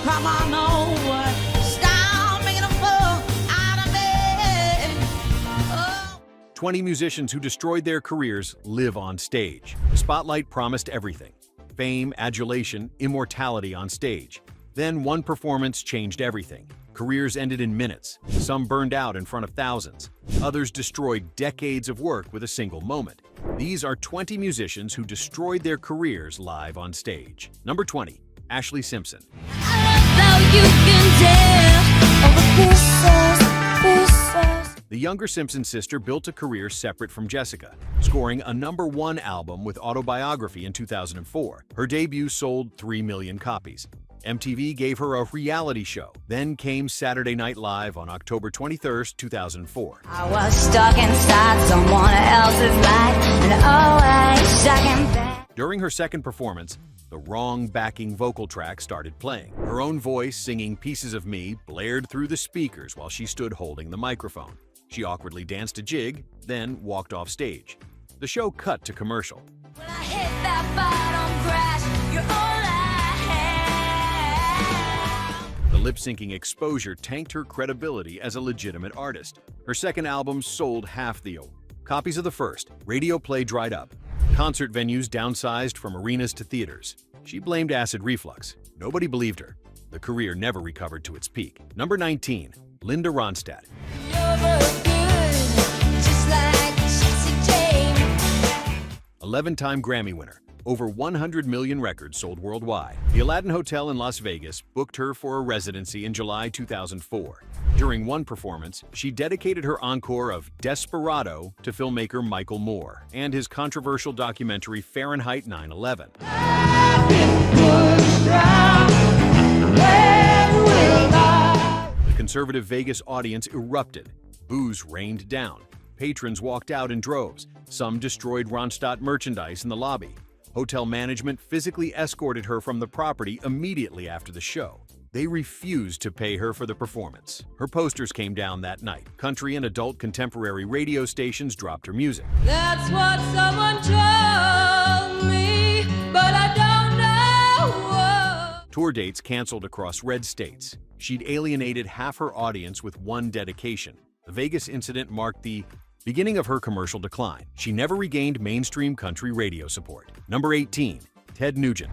Come on over, stop making a fool out of me. Oh. 20 musicians who destroyed their careers live on stage. The spotlight promised everything: fame, adulation, immortality on stage. Then one performance changed everything. Careers ended in minutes. Some burned out in front of thousands. Others destroyed decades of work with a single moment. These are 20 musicians who destroyed their careers live on stage. Number 20, Ashlee Simpson. The younger Simpson sister built a career separate from Jessica, scoring a #1 album with Autobiography in 2004. Her debut sold 3 million copies. MTV gave her a reality show. Then came Saturday Night Live on October 23, 2004. I was stuck inside someone else's life and always shocking back. During her second performance, the wrong backing vocal track started playing. Her own voice singing Pieces of Me blared through the speakers while she stood holding the microphone. She awkwardly danced a jig, then walked off stage. The show cut to commercial. When I hit that bottom crash, you're all The lip-syncing exposure tanked her credibility as a legitimate artist. Her second album sold half the copies of the first. Radio play dried up. Concert venues downsized from arenas to theaters. She blamed acid reflux. Nobody believed her. The career never recovered to its peak. Number 19, Linda Ronstadt. 11-time Grammy winner. Over 100 million records sold worldwide. The Allin Hotel in Las Vegas booked her for a residency in July 2004. During one performance, she dedicated her encore of Desperado to filmmaker Michael Moore and his controversial documentary Fahrenheit 9/11. The conservative Vegas audience erupted. Booze rained down. Patrons walked out in droves. Some destroyed Ronstadt merchandise in the lobby. Hotel management physically escorted her from the property immediately after the show. They refused to pay her for the performance. Her posters came down that night. Country and adult contemporary radio stations dropped her music. That's what someone told me, but I don't know what. Tour dates canceled across red states. She'd alienated half her audience with one dedication. The Vegas incident marked the beginning of her commercial decline. She never regained mainstream country radio support. Number 18, Ted Nugent.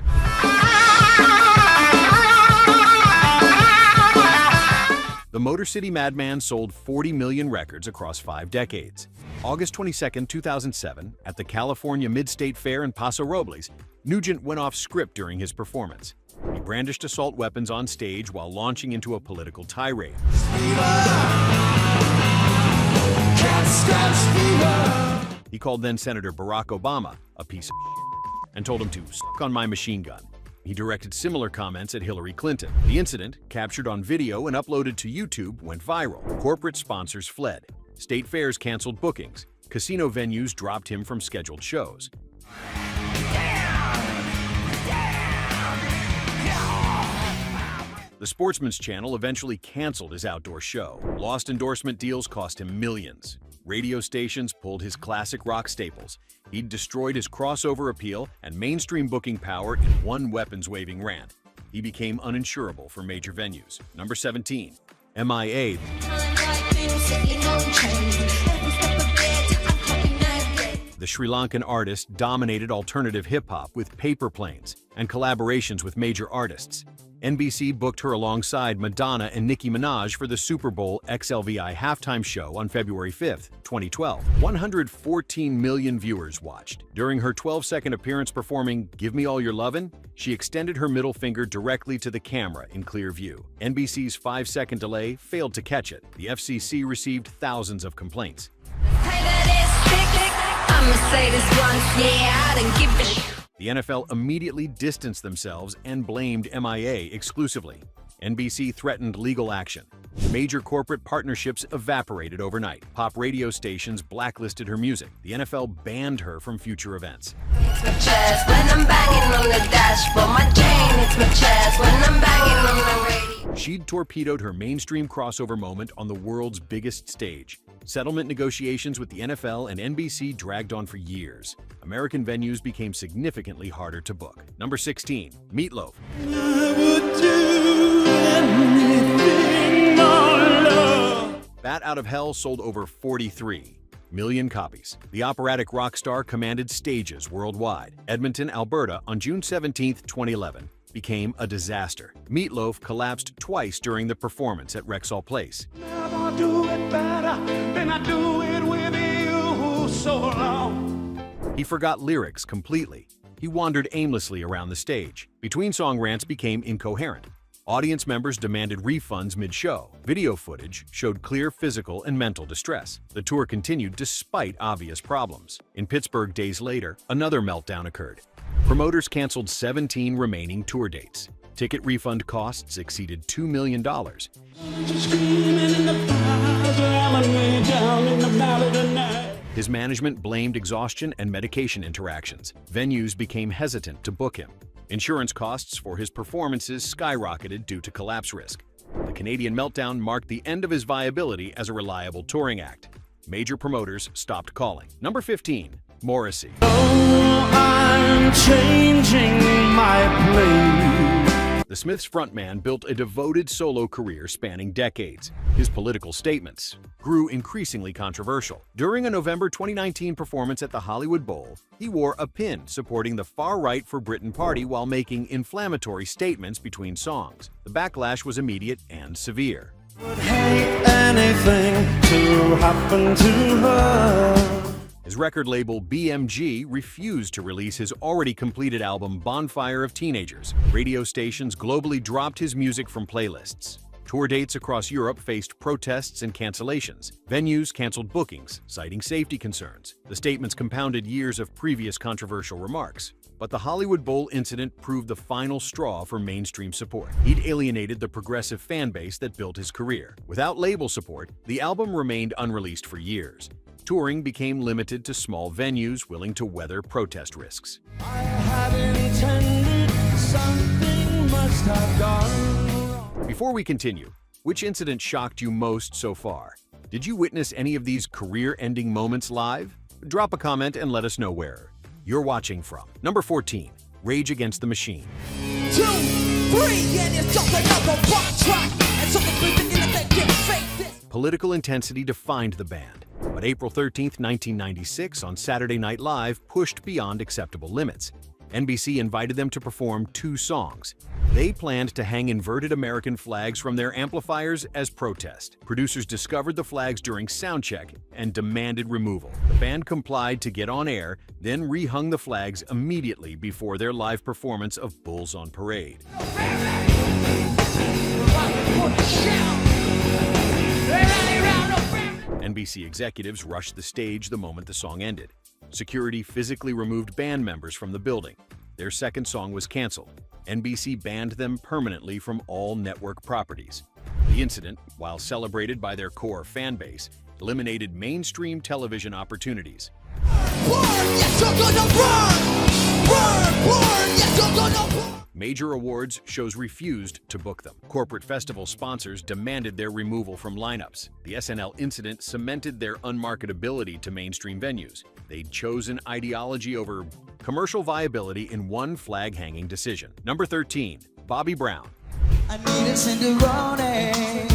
The Motor City Madman sold 40 million records across 5 decades. August 22, 2007, at the California Mid-State Fair in Paso Robles, Nugent went off script during his performance. He brandished assault weapons on stage while launching into a political tirade. He called then-Senator Barack Obama a piece of shit and told him to suck on my machine gun. He directed similar comments at Hillary Clinton. The incident, captured on video and uploaded to YouTube, went viral. Corporate sponsors fled. State fairs canceled bookings. Casino venues dropped him from scheduled shows. The Sportsman's Channel eventually canceled his outdoor show. Lost endorsement deals cost him millions. Radio stations pulled his classic rock staples. He'd destroyed his crossover appeal and mainstream booking power in one weapons-waving rant. He became uninsurable for major venues. Number 17, M.I.A. The Sri Lankan artist dominated alternative hip-hop with paper planes and collaborations with major artists. NBC booked her alongside Madonna and Nicki Minaj for the Super Bowl XLVI halftime show on February 5, 2012. 114 million viewers watched. During her 12-second appearance performing Give Me All Your Lovin', she extended her middle finger directly to the camera in clear view. NBC's 5-second delay failed to catch it. The FCC received thousands of complaints. The NFL immediately distanced themselves and blamed M.I.A. exclusively. NBC threatened legal action. Major corporate partnerships evaporated overnight. Pop radio stations blacklisted her music. The NFL banned her from future events. She'd torpedoed her mainstream crossover moment on the world's biggest stage. Settlement negotiations with the NFL and NBC dragged on for years. American venues became significantly harder to book. Number 16, Meatloaf. Out of Hell sold over 43 million copies. The operatic rock star commanded stages worldwide. Edmonton, Alberta, on June 17, 2011, became a disaster. Meat Loaf collapsed twice during the performance at Rexall Place. Never do it better than I do it with you so long. He forgot lyrics completely. He wandered aimlessly around the stage. Between-song rants became incoherent. Audience members demanded refunds mid-show. Video footage showed clear physical and mental distress. The tour continued despite obvious problems. In Pittsburgh days later, another meltdown occurred. Promoters canceled 17 remaining tour dates. Ticket refund costs exceeded $2 million. His management blamed exhaustion and medication interactions. Venues became hesitant to book him. Insurance costs for his performances skyrocketed due to collapse risk. The Canadian meltdown marked the end of his viability as a reliable touring act. Major promoters stopped calling. Number 15. Morrissey. Oh, I'm changing my place. The Smiths' frontman built a devoted solo career spanning decades. His political statements grew increasingly controversial. During a November 2019 performance at the Hollywood Bowl, he wore a pin supporting the far-right for Britain party while making inflammatory statements between songs. The backlash was immediate and severe. Would hate anything to happen to her. His record label BMG refused to release his already completed album Bonfire of Teenagers. Radio stations globally dropped his music from playlists. Tour dates across Europe faced protests and cancellations. Venues canceled bookings, citing safety concerns. The statements compounded years of previous controversial remarks. But the Hollywood Bowl incident proved the final straw for mainstream support. He'd alienated the progressive fan base that built his career. Without label support, the album remained unreleased for years. Touring became limited to small venues willing to weather protest risks. I had intended something must have gone wrong. Before we continue, which incident shocked you most so far? Did you witness any of these career-ending moments live? Drop a comment and let us know where you're watching from. Number 14. Rage Against the Machine. 2, 3, and it's just another rock track. And so the thinking that they can fake this. Political intensity defined the band, but April 13, 1996, on Saturday Night Live pushed beyond acceptable limits. NBC invited them to perform 2 songs. They planned to hang inverted American flags from their amplifiers as protest. Producers discovered the flags during soundcheck and demanded removal. The band complied to get on air, then rehung the flags immediately before their live performance of Bulls on Parade. NBC executives rushed the stage the moment the song ended. Security physically removed band members from the building. Their second song was canceled. NBC banned them permanently from all network properties. The incident, while celebrated by their core fan base, eliminated mainstream television opportunities. Major awards shows refused to book them. Corporate festival sponsors demanded their removal from lineups. The SNL incident cemented their unmarketability to mainstream venues. They'd chosen ideology over commercial viability in one flag-hanging decision. Number 13. Bobby Brown. I need a Cinderone.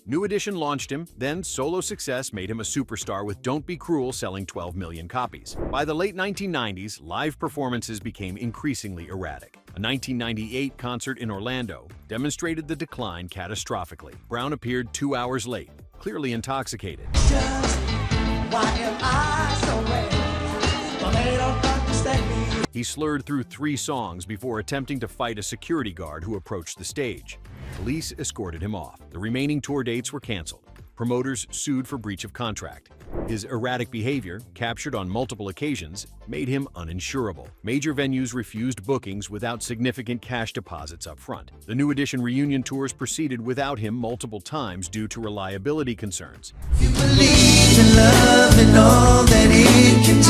New Edition launched him, then solo success made him a superstar with Don't Be Cruel selling 12 million copies. By the late 1990s, live performances became increasingly erratic. A 1998 concert in Orlando demonstrated the decline catastrophically. Brown appeared 2 hours late, clearly intoxicated. Just why am I so red? Well, they don't understand me. He slurred through 3 songs before attempting to fight a security guard who approached the stage. Police escorted him off. The remaining tour dates were canceled. Promoters sued for breach of contract. His erratic behavior, captured on multiple occasions, made him uninsurable. Major venues refused bookings without significant cash deposits up front. The New Edition reunion tours proceeded without him multiple times due to reliability concerns. You believe in love and all that it can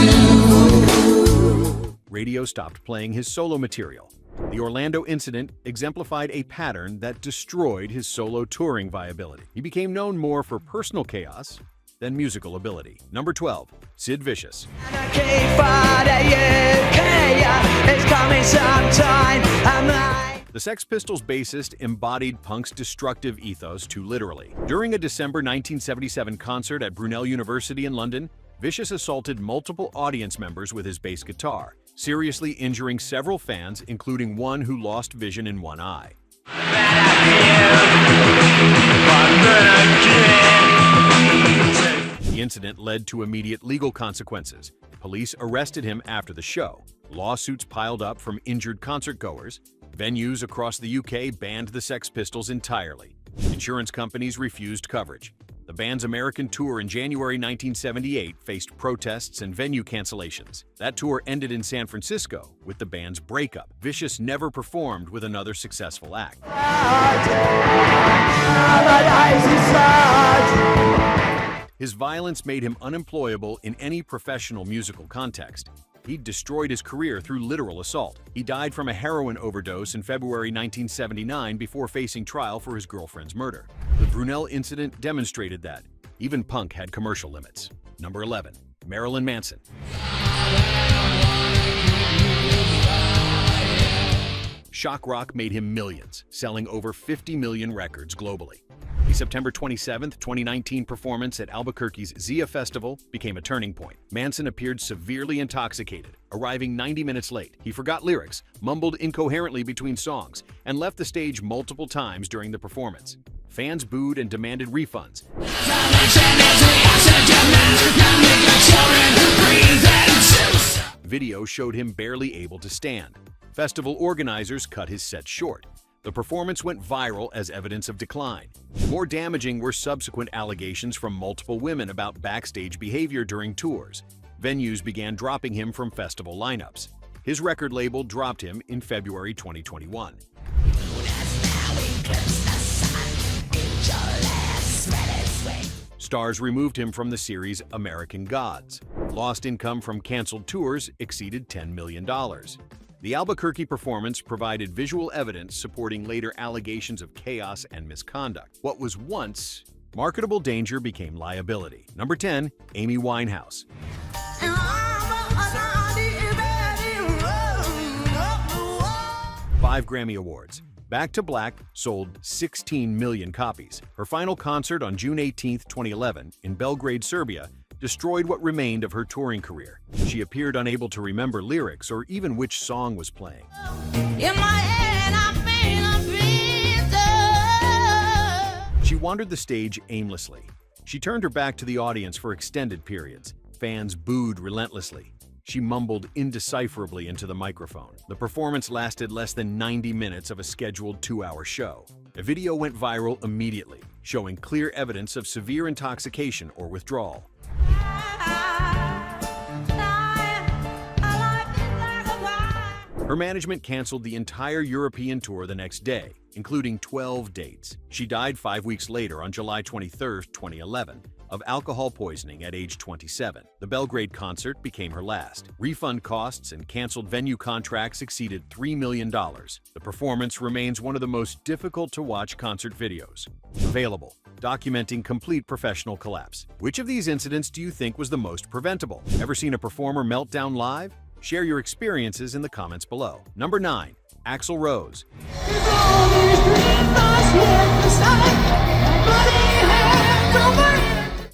do. Radio stopped playing his solo material. The Orlando incident exemplified a pattern that destroyed his solo touring viability. He became known more for personal chaos than musical ability. Number 12. Sid Vicious. The Sex Pistols bassist embodied punk's destructive ethos too literally. During a December 1977 concert at Brunel University in London, Vicious assaulted multiple audience members with his bass guitar, seriously injuring several fans, including one who lost vision in one eye. The incident led to immediate legal consequences. Police arrested him after the show. Lawsuits piled up from injured concertgoers. Venues across the UK banned the Sex Pistols entirely. Insurance companies refused coverage. The band's American tour in January 1978 faced protests and venue cancellations. That tour ended in San Francisco with the band's breakup. Vicious never performed with another successful act. His violence made him unemployable in any professional musical context. He destroyed his career through literal assault. He died from a heroin overdose in February 1979 before facing trial for his girlfriend's murder. The Brunel incident demonstrated that even punk had commercial limits. Number 11. Marilyn Manson. Shock rock made him millions, selling over 50 million records globally. The September 27, 2019 performance at Albuquerque's Zia Festival became a turning point. Manson appeared severely intoxicated, arriving 90 minutes late. He forgot lyrics, mumbled incoherently between songs, and left the stage multiple times during the performance. Fans booed and demanded refunds. Video showed him barely able to stand. Festival organizers cut his set short. The performance went viral as evidence of decline. More damaging were subsequent allegations from multiple women about backstage behavior during tours. Venues began dropping him from festival lineups. His record label dropped him in February 2021. Stars removed him from the series American Gods. Lost income from canceled tours exceeded $10 million. The Albuquerque performance provided visual evidence supporting later allegations of chaos and misconduct. What was once marketable danger became liability. Number 10. Amy Winehouse. 5 Grammy Awards. Back to Black sold 16 million copies. Her final concert on June 18, 2011, in Belgrade, Serbia, destroyed what remained of her touring career. She appeared unable to remember lyrics or even which song was playing. She wandered the stage aimlessly. She turned her back to the audience for extended periods. Fans booed relentlessly. She mumbled indecipherably into the microphone. The performance lasted less than 90 minutes of a scheduled 2-hour show. A video went viral immediately, showing clear evidence of severe intoxication or withdrawal. Her management canceled the entire European tour the next day, including 12 dates. She died 5 weeks later on July 23, 2011, of alcohol poisoning at age 27. The Belgrade concert became her last. Refund costs and canceled venue contracts exceeded $3 million. The performance remains one of the most difficult to watch concert videos available, documenting complete professional collapse. Which of these incidents do you think was the most preventable? Ever seen a performer meltdown live? Share your experiences in the comments below. Number 9. Axl Rose.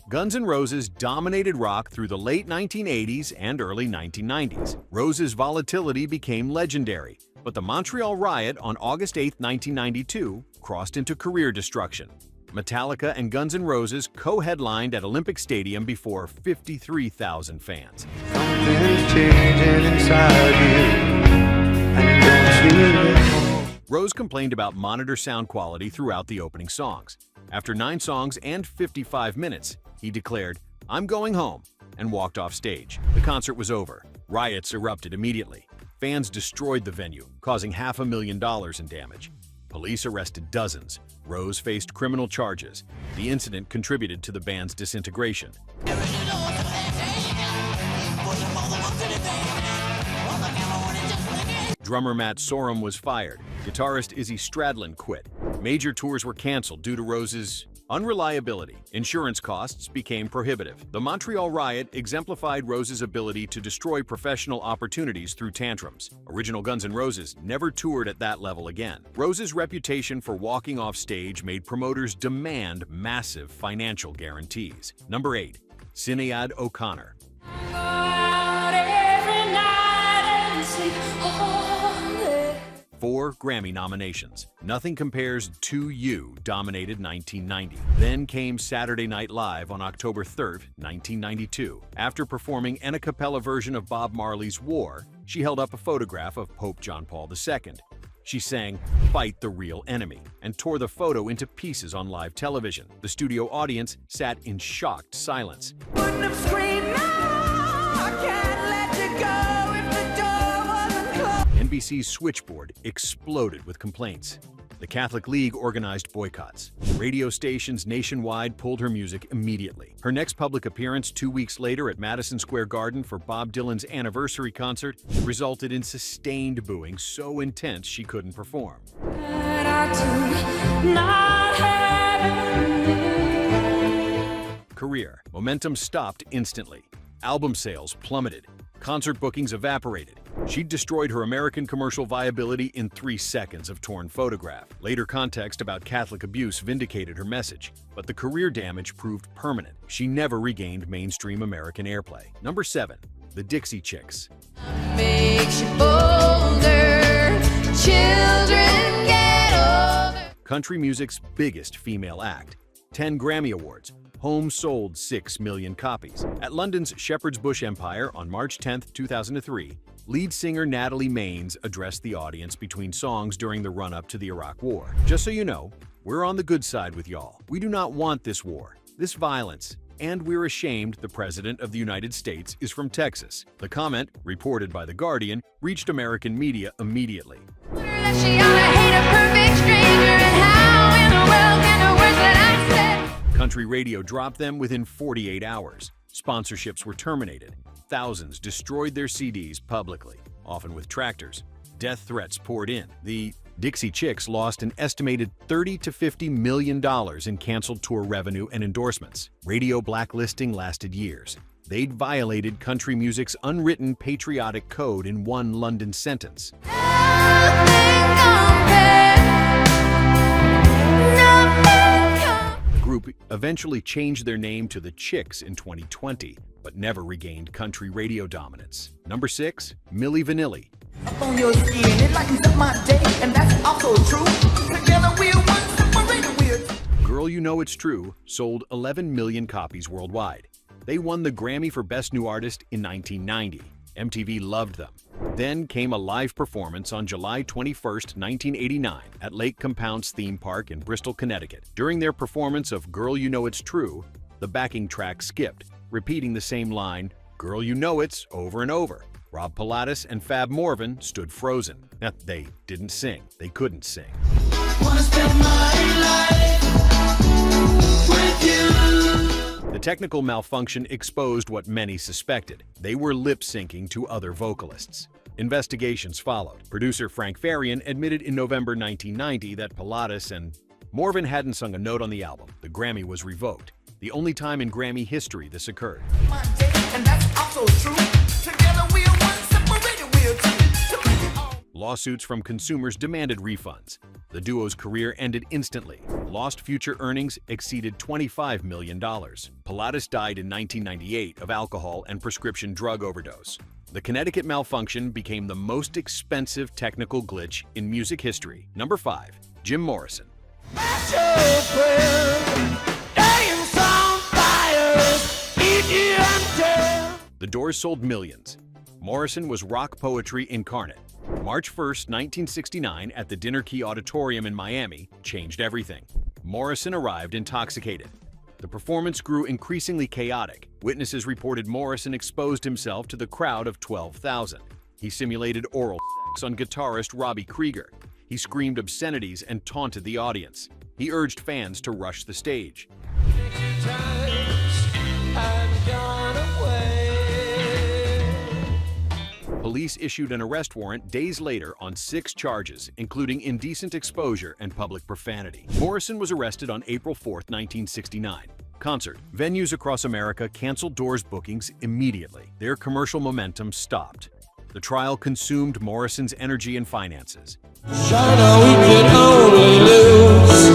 Guns N' Roses dominated rock through the late 1980s and early 1990s. Rose's volatility became legendary, but the Montreal riot on August 8, 1992 crossed into career destruction. Metallica and Guns N' Roses co-headlined at Olympic Stadium before 53,000 fans. Something's changing inside you, and don't you know? Rose complained about monitor sound quality throughout the opening songs. After 9 songs and 55 minutes, he declared, "I'm going home," and walked off stage. The concert was over. Riots erupted immediately. Fans destroyed the venue, causing $500,000 in damage. Police arrested dozens. Rose faced criminal charges. The incident contributed to the band's disintegration. Drummer Matt Sorum was fired. Guitarist Izzy Stradlin quit. Major tours were canceled due to Rose's Unreliability. Insurance costs became prohibitive. The Montreal riot exemplified Rose's ability to destroy professional opportunities through tantrums. Original Guns N' Roses never toured at that level again. Rose's reputation for walking off stage made promoters demand massive financial guarantees. Number 8. Sinéad O'Connor. 4 Grammy nominations. Nothing Compares to You dominated 1990. Then came Saturday Night Live on October 3, 1992. After performing an a cappella version of Bob Marley's War, she held up a photograph of Pope John Paul II. She sang, "Fight the Real Enemy," and tore the photo into pieces on live television. The studio audience sat in shocked silence. Wouldn't have screamed, "No, I can't let you go if the door wasn't closed." NBC's switchboard exploded with complaints. The Catholic League organized boycotts. Radio stations nationwide pulled her music immediately. Her next public appearance 2 weeks later at Madison Square Garden for Bob Dylan's anniversary concert resulted in sustained booing so intense she couldn't perform. Career. Momentum stopped instantly. Album sales plummeted. Concert bookings evaporated. She destroyed her American commercial viability in 3 seconds of torn photograph. Later context about Catholic abuse vindicated her message, but the career damage proved permanent. She never regained mainstream American airplay. Number 7. The Dixie Chicks. Makes you bolder. Children get older. Country music's biggest female act. 10 Grammy Awards. Home sold 6 million copies. At London's Shepherd's Bush Empire on March 10, 2003, lead singer Natalie Maines addressed the audience between songs during the run-up to the Iraq War. "Just so you know, we're on the good side with y'all. We do not want this war, this violence, and we're ashamed the President of the United States is from Texas." The comment, reported by The Guardian, reached American media immediately. That she ought to hate a perfect stranger, and how in the world can the words that I said. Country radio dropped them within 48 hours. Sponsorships were terminated. Thousands destroyed their CDs publicly, often with tractors. Death threats poured in. The Dixie Chicks lost an estimated $30 to $50 million in canceled tour revenue and endorsements. Radio blacklisting lasted years. They'd violated country music's unwritten patriotic code in one London sentence. The group eventually changed their name to the Chicks in 2020, but never regained country radio dominance. Number 6. Milli Vanilli. Up on your skin, it lightens up my day, and that's also true. Together we're one, separated we're two. Girl You Know It's True sold 11 million copies worldwide. They won the Grammy for Best New Artist in 1990. MTV loved them. Then came a live performance on July 21, 1989 at Lake Compounce Theme Park in Bristol, Connecticut. During their performance of Girl You Know It's True, the backing track skipped, repeating the same line, "Girl You Know It's," over and over. Rob Pilatus and Fab Morvan stood frozen. Now, they didn't sing. They couldn't sing. Wanna spend my life with you. The technical malfunction exposed what many suspected. They were lip-syncing to other vocalists. Investigations followed. Producer Frank Farian admitted in November 1990 that Pilatus and Morvan hadn't sung a note on the album. The Grammy was revoked. The only time in Grammy history this occurred. My day, and that's also true. Together we're one, separated we're two. Lawsuits from consumers demanded refunds. The duo's career ended instantly. Lost future earnings exceeded $25 million. Pilatus died in 1998 of alcohol and prescription drug overdose. The Connecticut malfunction became the most expensive technical glitch in music history. Number 5. Jim Morrison. The Doors sold millions. Morrison was rock poetry incarnate. March 1, 1969, at the Dinner Key Auditorium in Miami, changed everything. Morrison arrived intoxicated. The performance grew increasingly chaotic. Witnesses reported Morrison exposed himself to the crowd of 12,000. He simulated oral sex on guitarist Robbie Krieger. He screamed obscenities and taunted the audience. He urged fans to rush the stage. Police issued an arrest warrant days later on 6 charges, including indecent exposure and public profanity. Morrison was arrested on April 4, 1969. Concert. Venues across America canceled doors bookings immediately. Their commercial momentum stopped. The trial consumed Morrison's energy and finances. China, we could only lose,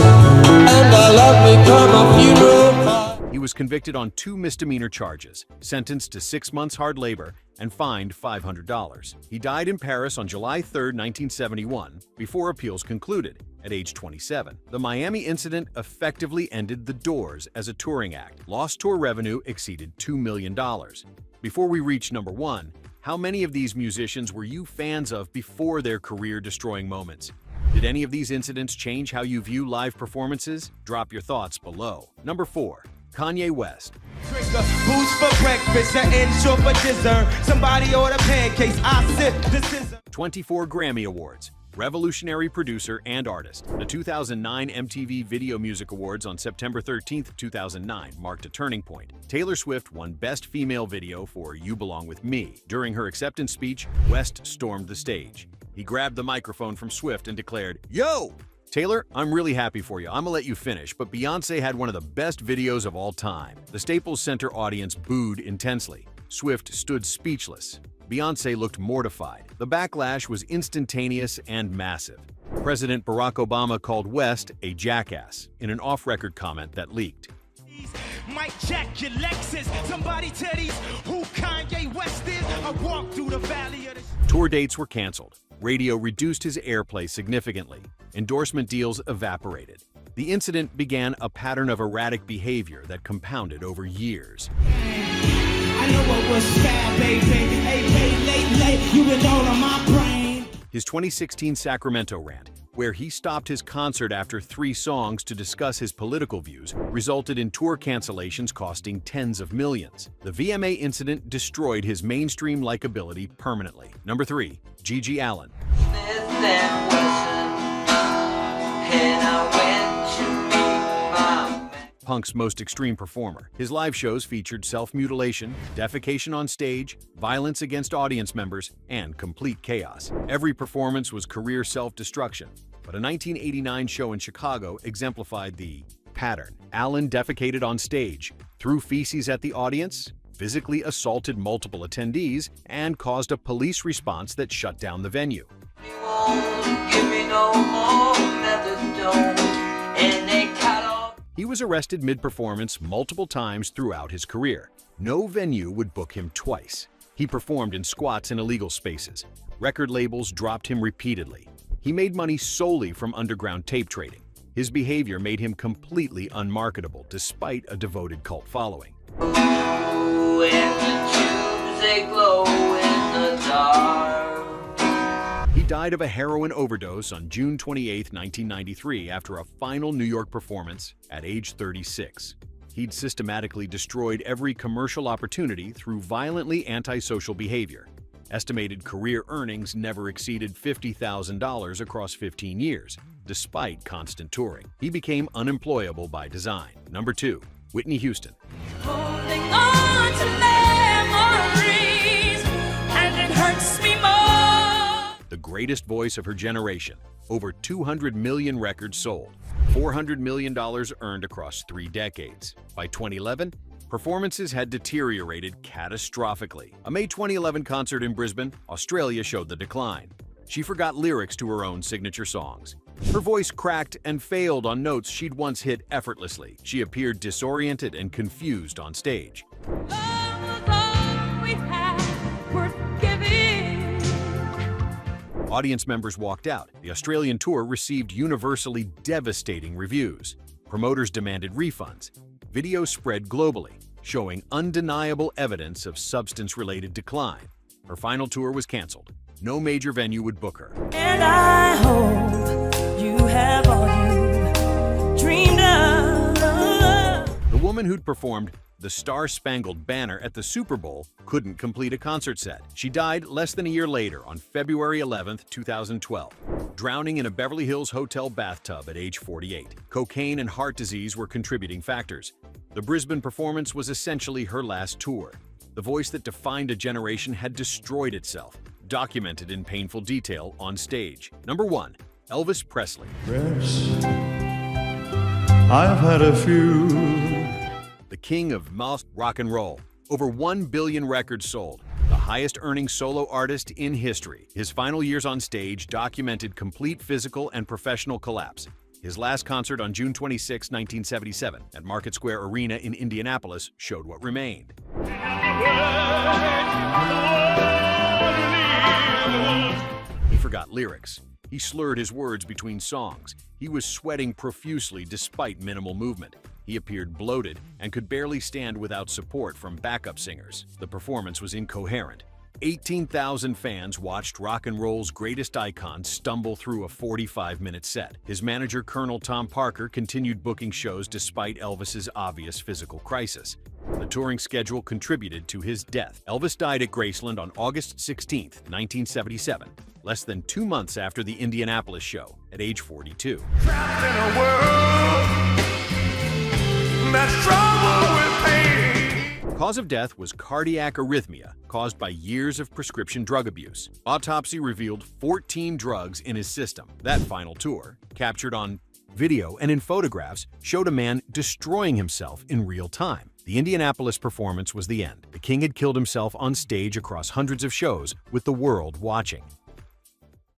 and our love become a funeral pyre. He was convicted on 2 misdemeanor charges, sentenced to 6 months hard labor, and fined $500. He died in Paris on July 3, 1971, before appeals concluded, at age 27. The Miami incident effectively ended The Doors as a touring act. Lost tour revenue exceeded $2 million. Before we reach number 1, how many of these musicians were you fans of before their career-destroying moments? Did any of these incidents change how you view live performances? Drop your thoughts below. Number 4. Kanye West. Drink a booze for breakfast and ensure for dessert. Somebody order pancakes, I sip the scissor. 24 Grammy Awards. Revolutionary producer and artist. The 2009 MTV Video Music Awards on September 13, 2009 marked a turning point. Taylor Swift won Best Female Video for You Belong With Me. During her acceptance speech, West stormed the stage. He grabbed the microphone from Swift and declared, "Yo! Taylor, I'm really happy for you. I'm gonna let you finish, but Beyoncé had one of the best videos of all time." The Staples Center audience booed intensely. Swift stood speechless. Beyoncé looked mortified. The backlash was instantaneous and massive. President Barack Obama called West a jackass in an off-record comment that leaked. Mike Jack your Lexus. Somebody tell these who Kanye West is. I walk through the valley of the... Tour dates were canceled. Radio reduced his airplay significantly. Endorsement deals evaporated. The incident began a pattern of erratic behavior that compounded over years. I know what was bad, baby. Hey, late, you been all on my brain. His 2016 Sacramento rant, where he stopped his concert after 3 songs to discuss his political views, resulted in tour cancellations costing tens of millions. The VMA incident destroyed his mainstream likability permanently. Number 3. Gigi Allin. Punk's most extreme performer. His live shows featured self-mutilation, defecation on stage, violence against audience members, and complete chaos. Every performance was career self-destruction, but a 1989 show in Chicago exemplified the pattern. Allin defecated on stage, threw feces at the audience, physically assaulted multiple attendees, and caused a police response that shut down the venue. He was arrested mid-performance multiple times throughout his career. No venue would book him twice. He performed in squats in illegal spaces. Record labels dropped him repeatedly. He made money solely from underground tape trading. His behavior made him completely unmarketable despite a devoted cult following. He died of a heroin overdose on June 28, 1993 after a final New York performance at age 36. He'd systematically destroyed every commercial opportunity through violently antisocial behavior. Estimated career earnings never exceeded $50,000 across 15 years, despite constant touring. He became unemployable by design. Number 2. Whitney Houston. Holding on to memories, and it hurts me more. The greatest voice of her generation. Over 200 million records sold. $400 million earned across 3 decades. By 2011, performances had deteriorated catastrophically. A May 2011 concert in Brisbane, Australia showed the decline. She forgot lyrics to her own signature songs. Her voice cracked and failed on notes she'd once hit effortlessly. She appeared disoriented and confused on stage. Love was all we had, worth giving. Audience members walked out. The Australian tour received universally devastating reviews. Promoters demanded refunds. Videos spread globally, showing undeniable evidence of substance-related decline. Her final tour was canceled. No major venue would book her. And I hope you have all you dreamed of. The woman who'd performed The Star-Spangled Banner at the Super Bowl couldn't complete a concert set. She died less than a year later on February 11, 2012, drowning in a Beverly Hills hotel bathtub at age 48. Cocaine and heart disease were contributing factors. The Brisbane performance was essentially her last tour. The voice that defined a generation had destroyed itself. documented in painful detail on stage. Number 1. Elvis Presley. Yes, I've had a few. The king of mass rock and roll. Over 1 billion records sold. The highest-earning solo artist in history. His final years on stage documented complete physical and professional collapse. His last concert on June 26, 1977, at Market Square Arena in Indianapolis showed what remained. He forgot lyrics. He slurred his words between songs. He was sweating profusely despite minimal movement. He appeared bloated and could barely stand without support from backup singers. The performance was incoherent. 18,000 fans watched rock and roll's greatest icon stumble through a 45-minute set. His manager, Colonel Tom Parker, continued booking shows despite Elvis's obvious physical crisis. The touring schedule contributed to his death. Elvis died at Graceland on August 16, 1977, less than 2 months after the Indianapolis show, at age 42. Trapped in a world that's troubled with pain. Cause of death was cardiac arrhythmia caused by years of prescription drug abuse. Autopsy revealed 14 drugs in his system. That final tour, captured on video and in photographs, showed a man destroying himself in real time. The Indianapolis performance was the end. The king had killed himself on stage across hundreds of shows with the world watching.